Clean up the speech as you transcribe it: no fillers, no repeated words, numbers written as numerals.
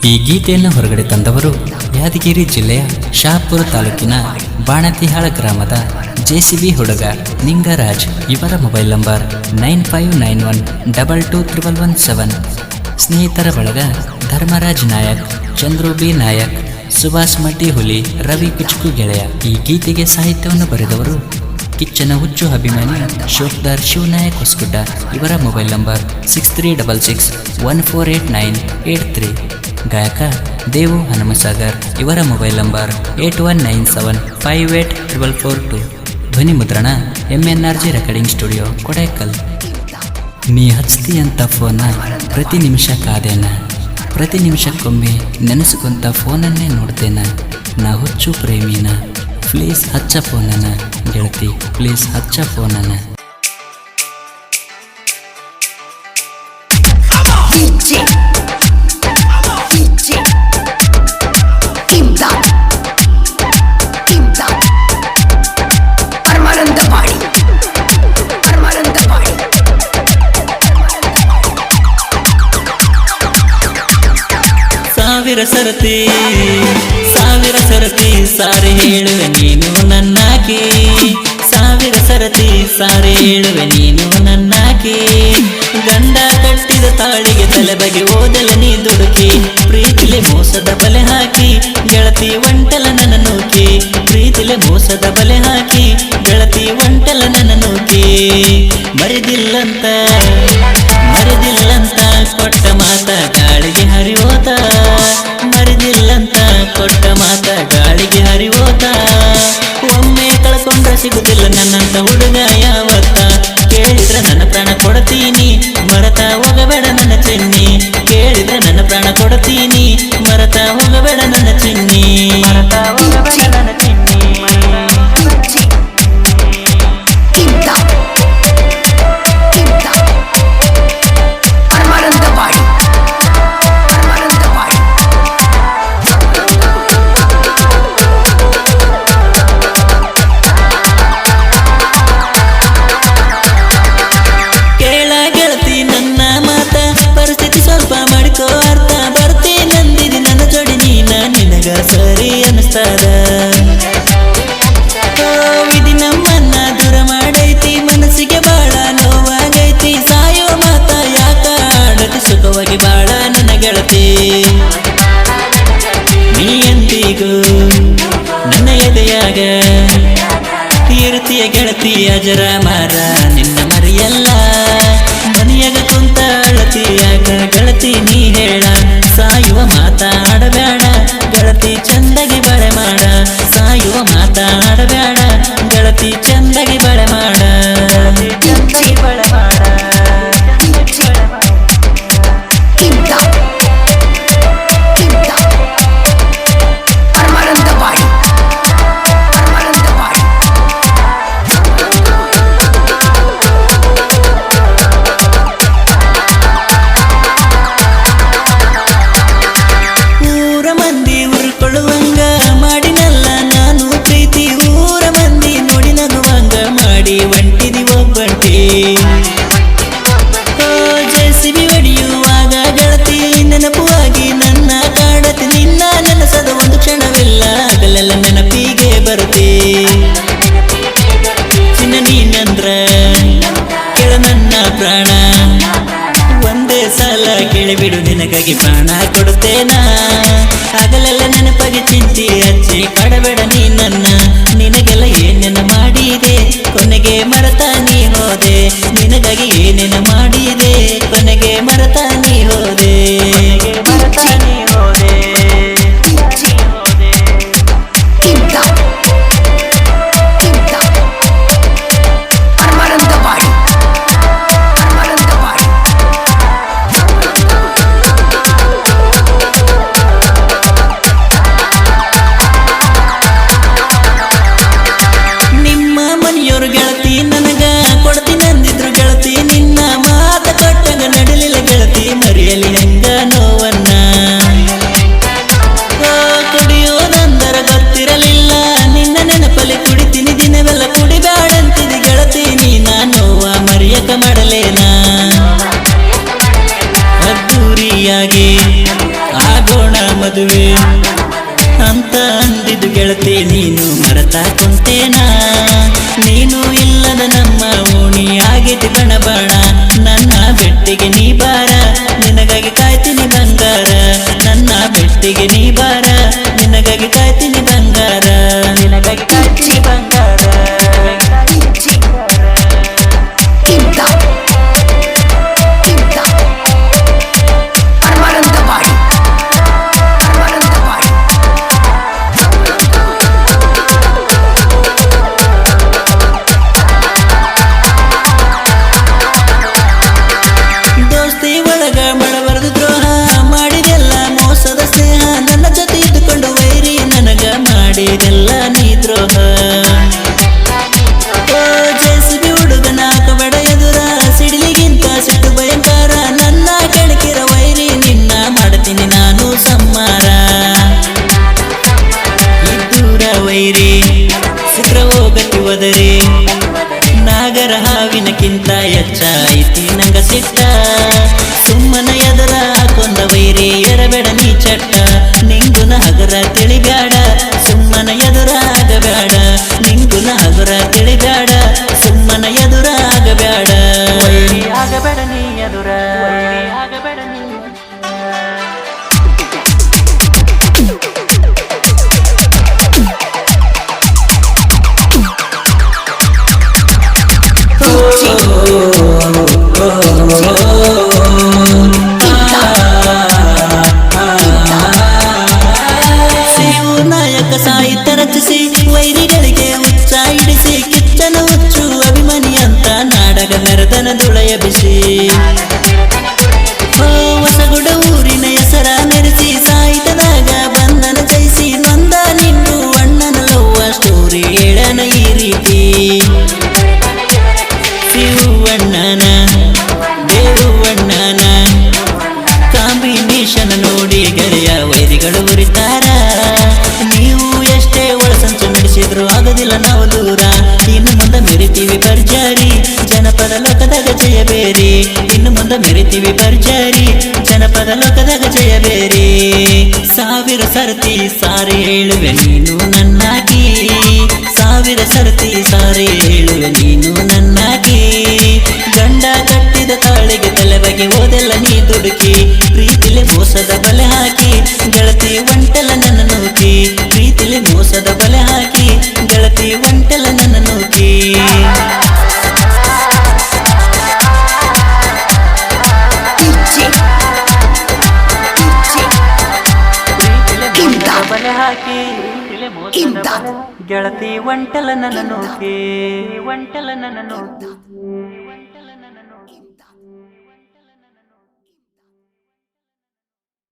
ಈ ಗೀತೆಯನ್ನು ಹೊರಗಡೆ ತಂದವರು ಯಾದಗಿರಿ ಜಿಲ್ಲೆಯ ಶಹಾಪುರ ತಾಲೂಕಿನ ಬಾಣತಿಹಾಳ ಗ್ರಾಮದ ಜೆಸಿಬಿ ಹುಡುಗ ನಿಂಗರಾಜ್. ಇವರ ಮೊಬೈಲ್ ನಂಬರ್ 9591223117. ಸ್ನೇಹಿತರ ಬಳಗ ಧರ್ಮರಾಜ್ ನಾಯಕ್, ಚಂದ್ರು ಬಿ ನಾಯಕ್, ಸುಭಾಷ್ ಮಡ್ಡಿ ಹುಲಿ, ರವಿ ಕುಚುಕು ಗೆಳೆಯ. ಈ ಗೀತೆಗೆ ಸಾಹಿತ್ಯವನ್ನು ಬರೆದವರು ಕಿಚ್ಚನ ಹುಚ್ಚು ಅಭಿಮಾನಿ ಶೋಕ್ದಾರ್ ಶಿವನಾಯಕ್ ಹೊಸಗುಡ್ಡ. ಇವರ ಮೊಬೈಲ್ ನಂಬರ್ 6366148983. ಗಾಯಕ ದೇವು ಹನುಮಸಾಗರ್. ಇವರ ಮೊಬೈಲ್ ನಂಬರ್ 8197584442. ಧ್ವನಿ ಮುದ್ರಣ MNRG ರೆಕಾರ್ಡಿಂಗ್ ಸ್ಟುಡಿಯೋ, ಕೊಡೈಕಲ್. ನೀ ಹಚ್ತಿ ಅಂತ ಫೋನ ಪ್ರತಿ ನಿಮಿಷ ಕಾದೇನ, ಪ್ರತಿ ನಿಮಿಷಕ್ಕೊಮ್ಮೆ ನೆನೆಸ್ಕೊಂತ ಫೋನನ್ನೇ ನೋಡ್ತೇನ. ನಾ ಹುಚ್ಚು ಪ್ರೇಮಿನ, ಪ್ಲೀಸ್ ಹಚ್ಚ ಫೋನನ ಗೆಳತಿ, ಪ್ಲೀಸ್ ಹಚ್ಚ ಫೋನನ. ಸಾವಿರ ಸರತಿ ಸಾರಿ ಹೇಳುವೆ ನೀನು ನನ್ನಾಕಿ. ಸಾವಿರ ಸರತಿ ಸಾರಿ ಹೇಳುವೆ ನೀನು ನನ್ನಾಕಿ. ಗಂಡ ಕಟ್ಟಿದ ತಾಳಿಗೆ ತಲೆ ಬಗೆ ಓದಲ ನೀ ದುಡುಕಿ. ಪ್ರೀತಿಲೆ ಮೋಸದ ಬಲೆ ಹಾಕಿ ಗೆಳತಿ ಒಂಟಲ ನನ್ನ ನೂಕಿ. ಪ್ರೀತಿಲೆ ಮೋಸದ ಬಲೆ ಹಾಕಿ ಗೆಳತಿ ಒಂಟಲ ನನ್ನ ನೂಕಿ. ಮರೆದಿಲ್ಲಂತ ಕೊಟ್ಟ ಮಾತ ಗಾಳಿಗೆ ಹರಿವೋತ. ಮರೆದಿಲ್ಲಂತ ಕೊಟ್ಟ ಮಾತ ಗಾಳಿಗೆ ಹರಿವೋತ. ಒಮ್ಮೆ ಕಳ್ಕೊಂಡ್ರೆ ಸಿಗುದಿಲ್ಲ ನನ್ನಂತ ಹುಡುಗ ಯಾವತ್ತ. ಕೇಳಿದ್ರೆ ನನ್ನ ಪ್ರಾಣ ಕೊಡ್ತೀನಿ, ಮರತ ಹೋಗಬೇಡ ನನ್ನ ಚಿನ್ನಿ. ಕೇಳಿದ್ರೆ ನನ್ನ ಪ್ರಾಣ ಕೊಡ್ತೀನಿ, ಮರತ ಹೋಗಬೇಡ ನನ್ನ ಚಿನ್ನಿ. ಮರತ ಹೋಗಬೇಡ ನನ್ನ ಚಿನ್ನಿ. ಸರಿ ಅನಿಸ್ತದ ವಿಧಿ ನಮ್ಮನ್ನ ದೂರ ಮಾಡೈತಿ. ಮನಸ್ಸಿಗೆ ಬಾಳ ನೋವಾಗೈತಿ. ಸಾಯೋ ಮಾತ ಯಾಕ ಆಡತಿ ಸುಖವಾಗಿ ಬಾಳ ನನ್ನ ಗೆಳತಿ. ನೀ ಎಂದಿಗೂ ನನ್ನ ಎದೆಯಾಗ ಇರ್ತೀಯ ಗೆಳತಿ ಅಜರ ಮಾರ ನಿನ್ನ ಮರಿಯಲ್ಲ. ಮನೆಯಾಗ ಕುಂತ ಅಳತಿಯಾಗ ಗೆಳತಿ ನೀ ಹೇಳ. ಸಾಯುವ ಮಾತಾಡಬೇಡ ಗೆಳತಿ ಚಂದಗಿ ಬಳೆ ಮಾಡ. ಸಾಯುವ ಮಾತಾಡಬೇಡ ಗೆಳತಿ ಚಂದಗಿ ಬಳೆ ಮಾಡ. ಚಂದಗಿ ಬಳೆ ಮಾಡ. ಜೆಸಿಬಿ ಹೊಡೆಯುವಾಗ ಗೆಳತಿ ನೆನಪುವಾಗಿ ನನ್ನ ಕಾಡತಿ. ನಿನ್ನ ನೆನಸದ ಒಂದು ಕ್ಷಣವಿಲ್ಲ, ಹಗಲೆಲ್ಲ ನೆನಪಿಗೆ ಬರುತ್ತಿ. ಚಿನ್ನ ನೀನಂದ್ರ ಕೆಳ ನನ್ನ ಪ್ರಾಣ. ಒಂದೇ ಸಲ ಕೇಳಿಬಿಡು ನಿನಗಾಗಿ ಪ್ರಾಣ ಕೊಡುತ್ತೇನ. ಹಗಲೆಲ್ಲ ನೆನಪಾಗಿ ಚಿಂತಿ ಹಚ್ಚಿ ಕಾಡಬೇಡ ನೀ ನನ್ನ. ನಿನಗೆಲ್ಲ ಏನೇನ ಮಾಡಿದೆ ಕೊನೆಗೆ ಮರೆತ ನೀ ಹೋದೆ. ನಿನಗಾಗಿ ಏನೇನ ಮಾಡಿದೆ ಕೊನೆಗೆ ಮರೆತ ನೀ ಹೋದೆ. ಮರೆತ ನೀ ಹೋದೆ. ಗೆಳತಿ ನನಗ ಕೊಡ್ತೀನಂದಿದ್ರು ಗೆಳತಿ. ನಿನ್ನ ಮಾತ ಕೊಟ್ಟಂಗ ನಡಲಿಲ್ಲ ಗೆಳತಿ, ಮರೆಯಲಿ ಹೆಂಗ ನೋವನ್ನ. ಕುಡಿಯೋದಂದರ ಗೊತ್ತಿರಲಿಲ್ಲ, ನಿನ್ನ ನೆನಪಲ್ಲಿ ಕುಡಿತೀನಿ ದಿನವೆಲ್ಲ. ಕುಡಿಬ್ಯಾಡಂತಿದಿ ಗೆಳತಿ ನೀನ, ನೋವ ಮರೆಯಕ ಮಾಡಲೇನ. ಅದ್ದೂರಿಯಾಗಿ ಮದುವೆ ಅಂತ ಅಂದಿದ್ದು ಗೆಳತಿ ನೀನು ಮರೆತಾ ಕುಂತೇನಾ ನೀನು ಇಲ್ಲದ ನಮ್ಮ ಓಣಿ ಆಗೈತಿ ಬಣ ಬಣ ನನ್ನ ಬೆಟ್ಟಿಗೆ ನೀ ಬಾರ ನಿನಗಾಗಿ ಕಾಯ್ತೀನಿ ಬಂಗಾರ ನನ್ನ ಬೆಟ್ಟಿಗೆ ನೀ ಬಾರ ನಿನಗಾಗಿ ಕಾಯ್ತೀನಿ ಬಂಗಾರ ನಿನಗಾಗಿ ಕಾಯ್ತೀನಿ ಬಂಗಾರ ದೋಸ್ತಿ ಒಳಗ ಮಾಡಬಾರದು ದ್ರೋಹ ಮಾಡಿದೆಲ್ಲ ಮೋಸದ ಸ್ನೇಹ ನನ್ನ ಜೊತೆ ಇದ್ದುಕೊಂಡು ವೈರಿ ನನಗ ಮಾಡಿದೆಲ್ಲ ನೀ ದ್ರೋಹ ಓ ಜೆಸಿಬಿ ಹುಡುಗನ ಕಬಡ ಎದುರ ಸಿಡಿಲಿಗಿಂತ ಸಿಟ್ಟು ಭಯಂಕರ ನನ್ನ ಕೆಣಕಿರ ವೈರಿ ನಿನ್ನ ಮಾಡ್ತೀನಿ ನಾನು ಸಂಹಾರ ಇದ್ದೂರ ವೈರಿ ಸಿಕ್ರ ಹೋಗತಿ ಒದರಿ ನಾಗರ ಹಾವಿನಕ್ಕಿಂತ ಹೆಚ್ಚಾಯ್ತಿ ನಂಗ ಸಿಟ್ಟ ಸುಮ್ಮನ ಎದರ ಕೊಂದ ವೈರಿ ಎರಬೇಡ ನೀ ಚಟ್ಟ ನಿಂಗುನ ಹಗರ ತಿಳಿಬ್ಯಾಡ ಸುಮ್ಮನ ಎದುರ ಆಗಬ್ಯಾಡ ನಿಂಗುನ ಹಗರ ತಿಳಿಬ್ಯಾಡ ಸುಮ್ಮನ ಎದುರ ಆಗಬ್ಯಾಡ ವೈರಿ ಆಗಬೇಡ ನೀ ಎದುರ ವೈರಿ ಆಗಬೇಡ ನೀ ನಾಯಕ ಸಾಹಿತ್ಯ ರಚಿಸಿ ವೈರಿಗಳಿಗೆ ಉಚ್ಚ ಹಿಡಿಸಿ ಕಿಚ್ಚನ ಹುಚ್ಚು ಅಭಿಮಾನಿ ಅಂತ ನಾಡಗ ಮೆರೆತನ ದುಳೆಯ ಬಿಸಿ ಹೊಸಗುಡ ಊರಿನ ಹೆಸರ ಮೆರೆಸಿ ಸಾಹಿತ್ಯದಾಗ ಬಂಧನ ಜಯಿಸಿ ನೊಂದ ನಿಂದು ಅಣ್ಣನ ಲವ್ವ ಸ್ಟೋರಿ ಹೇಳನ ಈ ರೀತಿ ಶಿವಣ್ಣನ ದೇವಣ್ಣನ ಕಾಂಬಿನೇಷನ್ ನೋಡಿ ಗೆಳೆಯ ವೈರಿಗಳು ಉರಿತಾರ ನೀವು ಎಷ್ಟೇ ಒಳಸಂಚು ನಡೆಸಿದ್ರು ಆಗೋದಿಲ್ಲ ನಾವು ದೂರ ಇನ್ನು ಮುಂದೆ ಮೆರಿತೀವಿ ಭರ್ಜರಿ ಜನಪದ ಲೋಕದಾಗ ಜಯಬೇರಿ ಇನ್ನು ಮುಂದೆ ಮೆರಿತೀವಿ ಭರ್ಜರಿ ಜನಪದ ಲೋಕದಾಗ ಜಯಬೇರಿ ಸಾವಿರ ಸರ್ತಿ ಸಾರಿ ಹೇಳುವೆ ನೀನು ನನ್ನಾಗಿ ಸಾವಿರ ಸರ್ತಿ ಸಾರಿ ಹೇಳುವೆ ನೀನು ನನ್ನಾಗಿ ಗಂಡ ಕಟ್ಟಿದ ತಾಳಿಗೆ ತಲೆ ಬಗೆ ಓದೆಲ್ಲ ನೀ ದುಡುಕಿ ಪ್ರೀತಿಲಿ ಮೋಸದ ಬಲೆ ಹಾಕಿ ಗೆಳತಿ ಒಂಟೆಲ್ಲ ನನ್ನ ನೂಕಿ ಪ್ರೀತಿಲಿ ಮೋಸದ ಬಲೆ ಹಾಕಿ ಗೆಳತಿ ಒಂಟೆಲ್ಲ ನನ್ನ ನೂಕಿ ಬಲೆ ಹಾಕಿ ಗೆಳತಿ ಒಂಟೆಲ್ಲ ನನ್ನ ನೂಕಿ ಒಂಟೆಲ್ಲ ನನ್ನ ನೂಕಿ